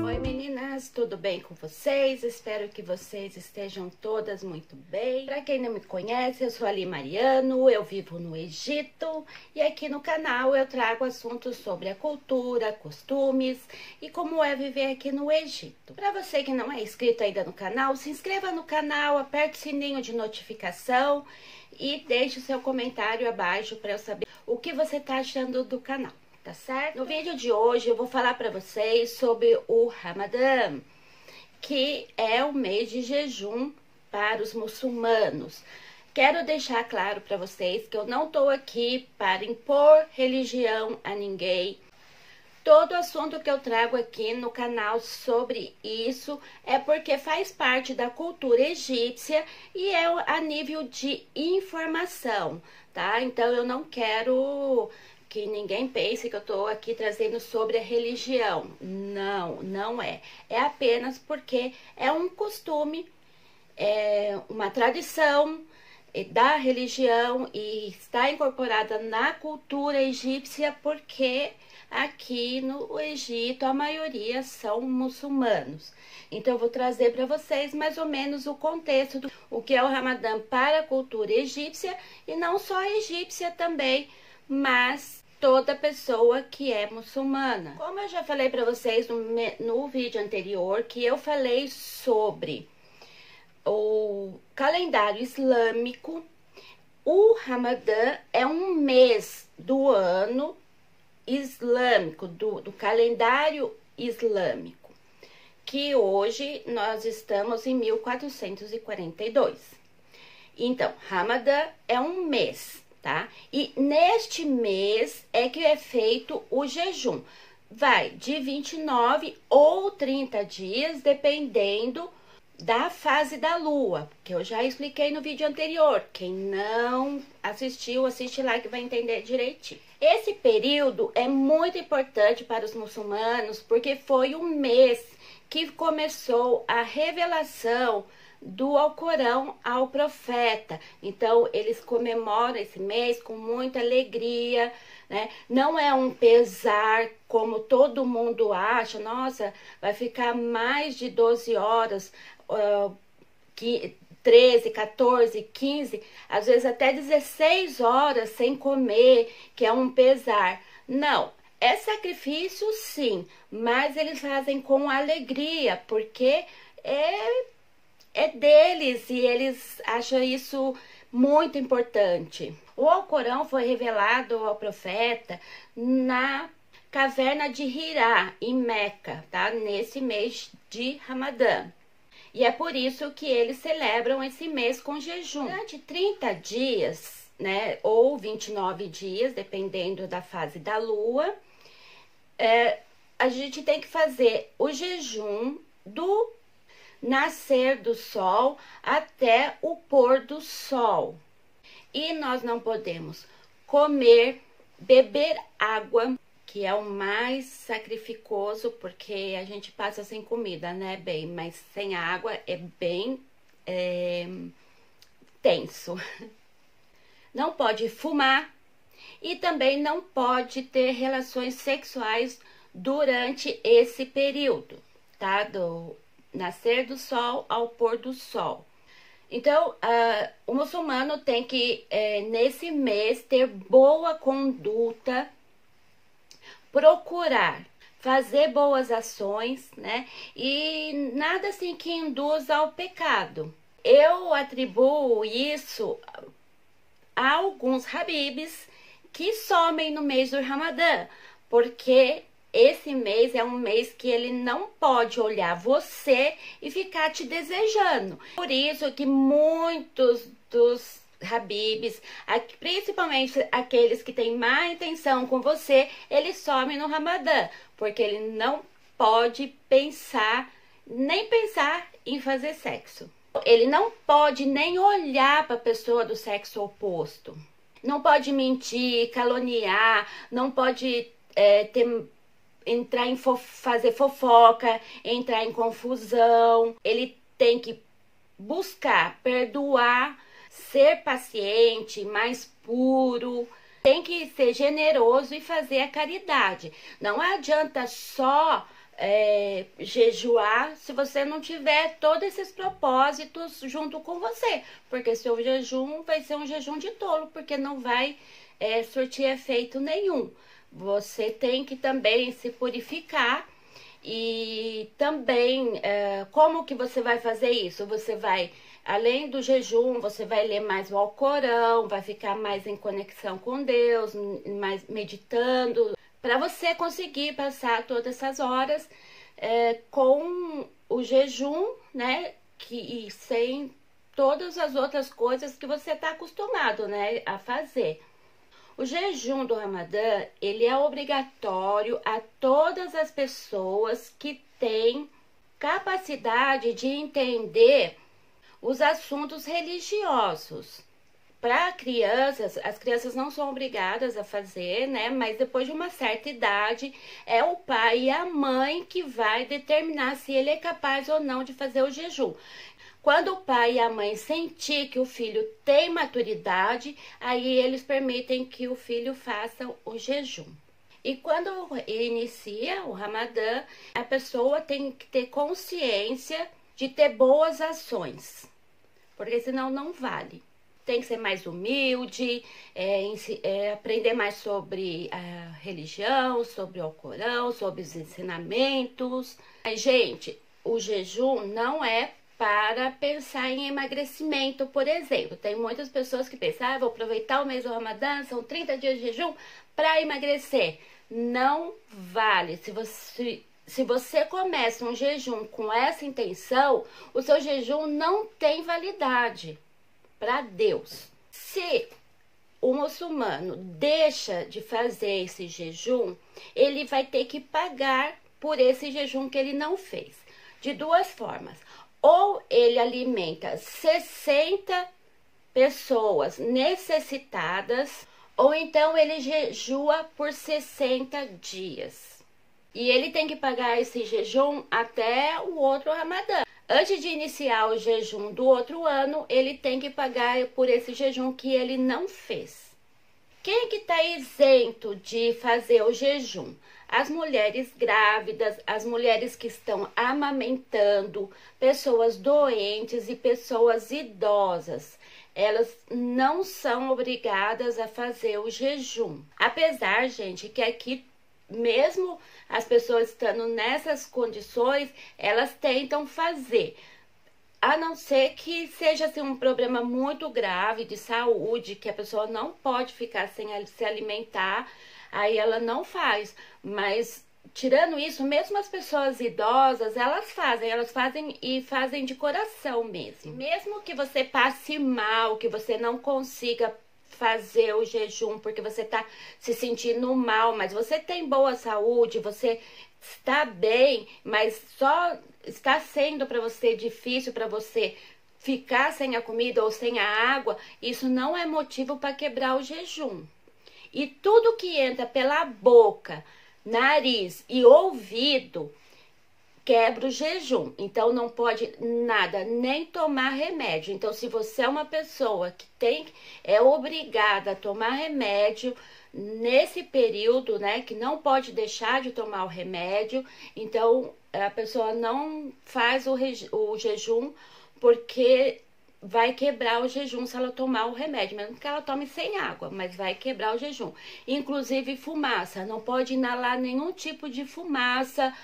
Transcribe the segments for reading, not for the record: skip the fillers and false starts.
Oi meninas, tudo bem com vocês? Espero que vocês estejam todas muito bem. Para quem não me conhece, eu sou Ali Mariano, eu vivo no Egito e aqui no canal eu trago assuntos sobre a cultura, costumes e como é viver aqui no Egito. Para você que não é inscrito ainda no canal, se inscreva no canal, aperte o sininho de notificação e deixe o seu comentário abaixo para eu saber o que você está achando do canal. Tá certo? No vídeo de hoje eu vou falar para vocês sobre o Ramadã, que é o mês de jejum para os muçulmanos. Quero deixar claro para vocês que eu não estou aqui para impor religião a ninguém. Todo assunto que eu trago aqui no canal sobre isso é porque faz parte da cultura egípcia e é a nível de informação, tá? Então eu não quero que ninguém pense que eu tô aqui trazendo sobre a religião. Não, não é. É apenas porque é um costume, é uma tradição da religião e está incorporada na cultura egípcia porque aqui no Egito a maioria são muçulmanos. Então eu vou trazer para vocês mais ou menos o contexto do o que é o Ramadã para a cultura egípcia e não só a egípcia também, mas toda pessoa que é muçulmana. Como eu já falei para vocês no vídeo anterior, que eu falei sobre o calendário islâmico, o Ramadã é um mês do ano islâmico, do calendário islâmico, que hoje nós estamos em 1442. Então, Ramadã é um mês, tá? E neste mês é que é feito o jejum. Vai de 29 ou 30 dias, dependendo da fase da lua, que eu já expliquei no vídeo anterior. Quem não assistiu, assiste lá que vai entender direitinho. Esse período é muito importante para os muçulmanos, porque foi um mês que começou a revelação do Alcorão ao profeta. Então, eles comemoram esse mês com muita alegria, né? Não é um pesar como todo mundo acha, nossa, vai ficar mais de 12 horas, 13, 14, 15, às vezes até 16 horas sem comer, que é um pesar. Não, é sacrifício sim, mas eles fazem com alegria, porque é deles e eles acham isso muito importante. O Alcorão foi revelado ao profeta na caverna de Hirá, em Meca, tá? Nesse mês de Ramadã. E é por isso que eles celebram esse mês com jejum. Durante 30 dias, né, ou 29 dias, dependendo da fase da lua, a gente tem que fazer o jejum do nascer do sol até o pôr do sol. E nós não podemos comer, beber água, que é o mais sacrificoso, porque a gente passa sem comida, né, bem? Mas sem água é bem tenso. Não pode fumar e também não pode ter relações sexuais durante esse período, tá? Do nascer do sol ao pôr do sol. Então, o muçulmano tem que, nesse mês, ter boa conduta, procurar fazer boas ações, né? E nada assim que induza ao pecado. Eu atribuo isso a alguns habibs que somem no mês do Ramadã, porque esse mês é um mês que ele não pode olhar você e ficar te desejando. Por isso que muitos dos habibs, principalmente aqueles que têm má intenção com você, eles somem no Ramadã, porque ele não pode nem pensar em fazer sexo. Ele não pode nem olhar para a pessoa do sexo oposto. Não pode mentir, caluniar, não pode entrar em fazer fofoca, entrar em confusão. Ele tem que buscar perdoar, ser paciente, mais puro, tem que ser generoso e fazer a caridade. Não adianta só jejuar se você não tiver todos esses propósitos junto com você, porque seu jejum vai ser um jejum de tolo, porque não vai surtir efeito nenhum. Você tem que também se purificar. E também, como que você vai fazer isso? Você vai, além do jejum, você vai ler mais o Alcorão, vai ficar mais em conexão com Deus, mais meditando, para você conseguir passar todas essas horas com o jejum, né? E sem todas as outras coisas que você está acostumado, né, a fazer. O jejum do Ramadã, ele é obrigatório a todas as pessoas que têm capacidade de entender os assuntos religiosos. Para crianças, as crianças não são obrigadas a fazer, né? Mas depois de uma certa idade, é o pai e a mãe que vai determinar se ele é capaz ou não de fazer o jejum. Quando o pai e a mãe sentir que o filho tem maturidade, aí eles permitem que o filho faça o jejum. E quando inicia o Ramadã, a pessoa tem que ter consciência de ter boas ações, porque senão não vale. Tem que ser mais humilde, aprender mais sobre a religião, sobre o Alcorão, sobre os ensinamentos. Mas, gente, o jejum não é para pensar em emagrecimento, por exemplo. Tem muitas pessoas que pensam, vou aproveitar o mês do Ramadã, são 30 dias de jejum para emagrecer. Não vale. Se você começa um jejum com essa intenção, o seu jejum não tem validade para Deus. Se o muçulmano deixa de fazer esse jejum, ele vai ter que pagar por esse jejum que ele não fez. De duas formas. Ou ele alimenta 60 pessoas necessitadas, ou então ele jejua por 60 dias. E ele tem que pagar esse jejum até o outro Ramadã. Antes de iniciar o jejum do outro ano, ele tem que pagar por esse jejum que ele não fez. Quem que está isento de fazer o jejum? As mulheres grávidas, as mulheres que estão amamentando, pessoas doentes e pessoas idosas. Elas não são obrigadas a fazer o jejum. Apesar, gente, que aqui, mesmo as pessoas estando nessas condições, elas tentam fazer. A não ser que seja assim, um problema muito grave de saúde, que a pessoa não pode ficar sem se alimentar, aí ela não faz. Mas, tirando isso, mesmo as pessoas idosas, elas fazem e fazem de coração mesmo. Mesmo que você passe mal, que você não consiga fazer o jejum porque você tá se sentindo mal, mas você tem boa saúde, você está bem, mas só está sendo para você difícil para você ficar sem a comida ou sem a água, isso não é motivo para quebrar o jejum. E tudo que entra pela boca, nariz e ouvido quebra o jejum. Então não pode nada, nem tomar remédio. Então, se você é uma pessoa que é obrigada a tomar remédio nesse período, né, que não pode deixar de tomar o remédio, então a pessoa não faz o jejum, porque vai quebrar o jejum se ela tomar o remédio, mesmo que ela tome sem água, mas vai quebrar o jejum. Inclusive fumaça, não pode inalar nenhum tipo de fumaça,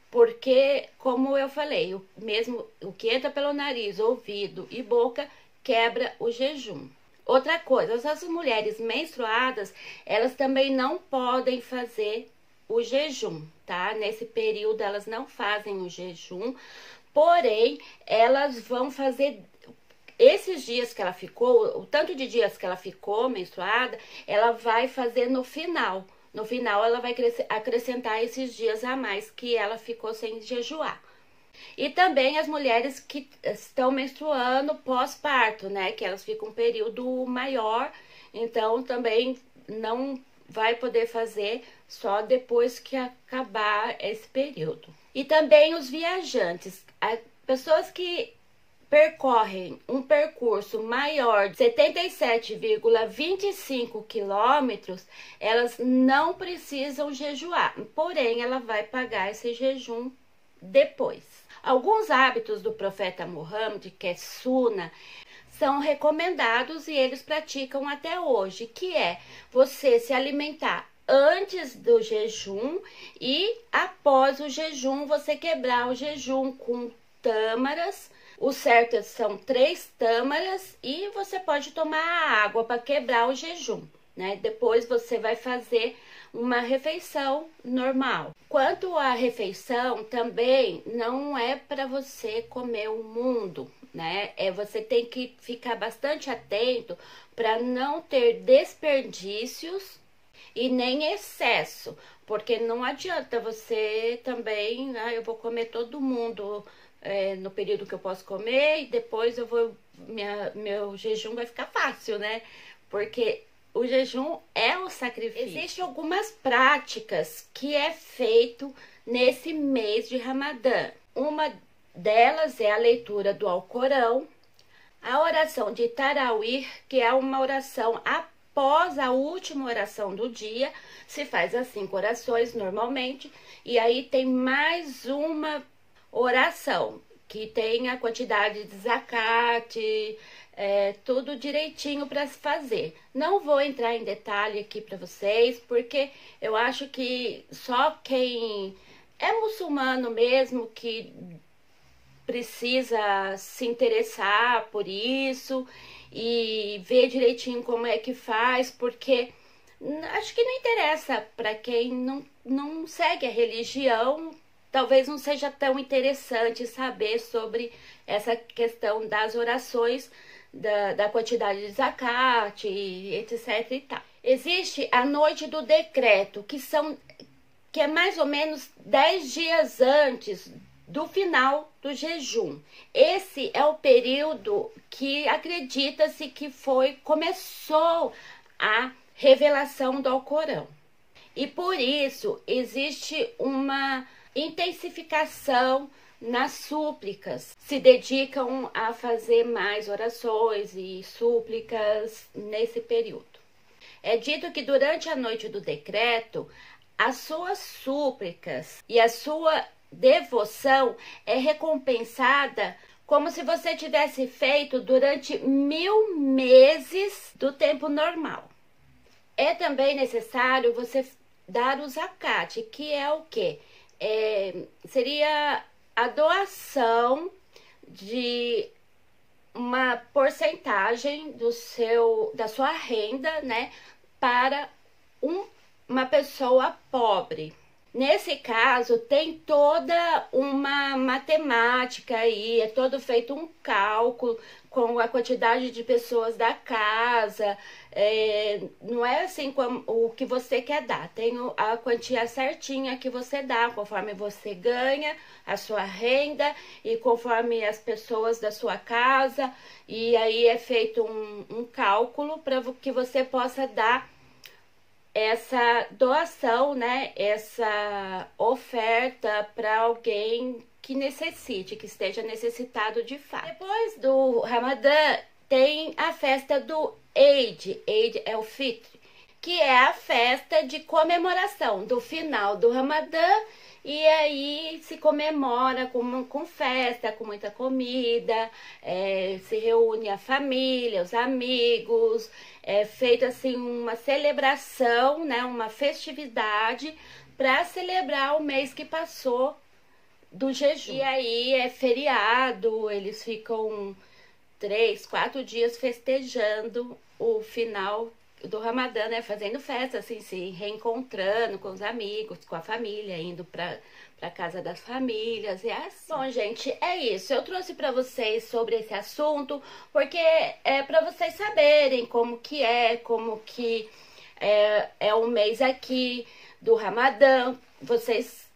porque, como eu falei, mesmo o que entra pelo nariz, ouvido e boca quebra o jejum. Outra coisa, as mulheres menstruadas, elas também não podem fazer o jejum, tá? Nesse período elas não fazem o jejum, porém elas vão fazer esses dias que ela ficou, o tanto de dias que ela ficou menstruada, ela vai fazer no final. No final ela vai acrescentar esses dias a mais que ela ficou sem jejuar. E também as mulheres que estão menstruando pós-parto, né? Que elas ficam um período maior, então também não vai poder fazer só depois que acabar esse período. E também os viajantes, pessoas que percorrem um percurso maior de 77,25 quilômetros, elas não precisam jejuar, porém ela vai pagar esse jejum depois. Alguns hábitos do profeta Muhammad, que é Sunna, são recomendados e eles praticam até hoje, que é você se alimentar antes do jejum e após o jejum você quebrar o jejum com tâmaras. O certo são 3 tâmaras e você pode tomar água para quebrar o jejum, né? Depois você vai fazer uma refeição normal. Quanto à refeição, também não é para você comer o mundo, né? Você tem que ficar bastante atento para não ter desperdícios e nem excesso, porque não adianta você também, né? Eu vou comer todo mundo no período que eu posso comer e depois meu jejum vai ficar fácil, né? Porque o jejum é um sacrifício. Existem algumas práticas que é feito nesse mês de Ramadã. Uma delas é a leitura do Alcorão, a oração de Tarawih, que é uma oração após a última oração do dia. Se faz as 5 orações normalmente, e aí tem mais uma oração que tem a quantidade de zakat, tudo direitinho para se fazer. Não vou entrar em detalhe aqui para vocês, porque eu acho que só quem é muçulmano mesmo que precisa se interessar por isso e ver direitinho como é que faz, porque acho que não interessa para quem não segue a religião. Talvez não seja tão interessante saber sobre essa questão das orações, da quantidade de zakat, etc e tal. Existe a noite do decreto, que é mais ou menos 10 dias antes do final do jejum. Esse é o período que acredita-se que começou a revelação do Alcorão. E por isso existe uma intensificação nas súplicas. Se dedicam a fazer mais orações e súplicas nesse período. É dito que durante a noite do decreto, as suas súplicas e a sua devoção é recompensada como se você tivesse feito durante 1000 meses do tempo normal. É também necessário você dar o zakat, que é o quê? Seria a doação de uma porcentagem da sua renda, né, para uma pessoa pobre. Nesse caso, tem toda uma matemática aí, é todo feito um cálculo com a quantidade de pessoas da casa, não é assim como o que você quer dar, tem a quantia certinha que você dá, conforme você ganha a sua renda e conforme as pessoas da sua casa, e aí é feito um cálculo para que você possa dar essa doação, né, essa oferta para alguém que necessite, que esteja necessitado de fato. Depois do Ramadã, tem a festa do Eid. Eid é o Fitr, que é a festa de comemoração do final do Ramadã, e aí se comemora com festa, com muita comida, se reúne a família, os amigos, é feita assim uma celebração, né, uma festividade para celebrar o mês que passou do jejum. E aí é feriado, eles ficam 3, 4 dias festejando o final do Ramadã, né, fazendo festa, assim, se reencontrando com os amigos, com a família, indo para casa das famílias, e é assim. Bom, gente, é isso. Eu trouxe para vocês sobre esse assunto, porque é para vocês saberem como que é o mês aqui do Ramadã. Vocês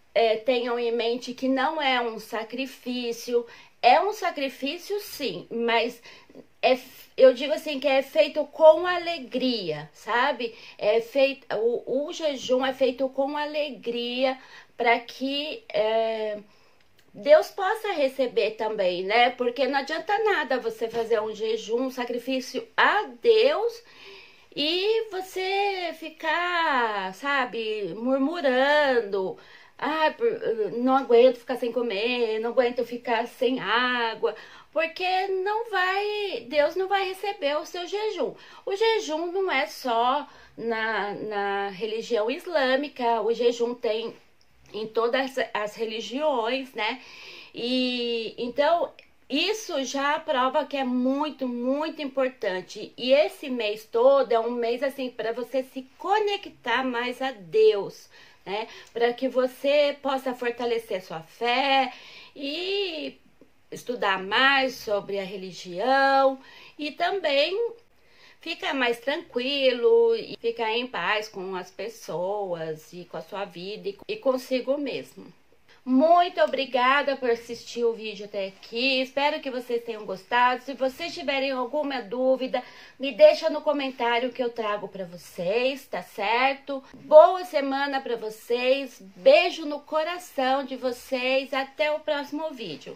tenham em mente que não é um sacrifício. É um sacrifício, sim, mas eu digo assim que é feito com alegria, sabe? O jejum é feito com alegria para que Deus possa receber também, né? Porque não adianta nada você fazer um jejum, um sacrifício a Deus e você ficar, sabe, murmurando. Ah, não aguento ficar sem comer, não aguento ficar sem água, porque Deus não vai receber o seu jejum. O jejum não é só na religião islâmica, o jejum tem em todas as religiões, né? E então isso já prova que é muito, muito importante. E esse mês todo é um mês assim para você se conectar mais a Deus, né? Para que você possa fortalecer sua fé e estudar mais sobre a religião e também ficar mais tranquilo e ficar em paz com as pessoas e com a sua vida e consigo mesmo. Muito obrigada por assistir o vídeo até aqui. Espero que vocês tenham gostado. Se vocês tiverem alguma dúvida, me deixa no comentário que eu trago para vocês, tá certo? Boa semana para vocês. Beijo no coração de vocês. Até o próximo vídeo.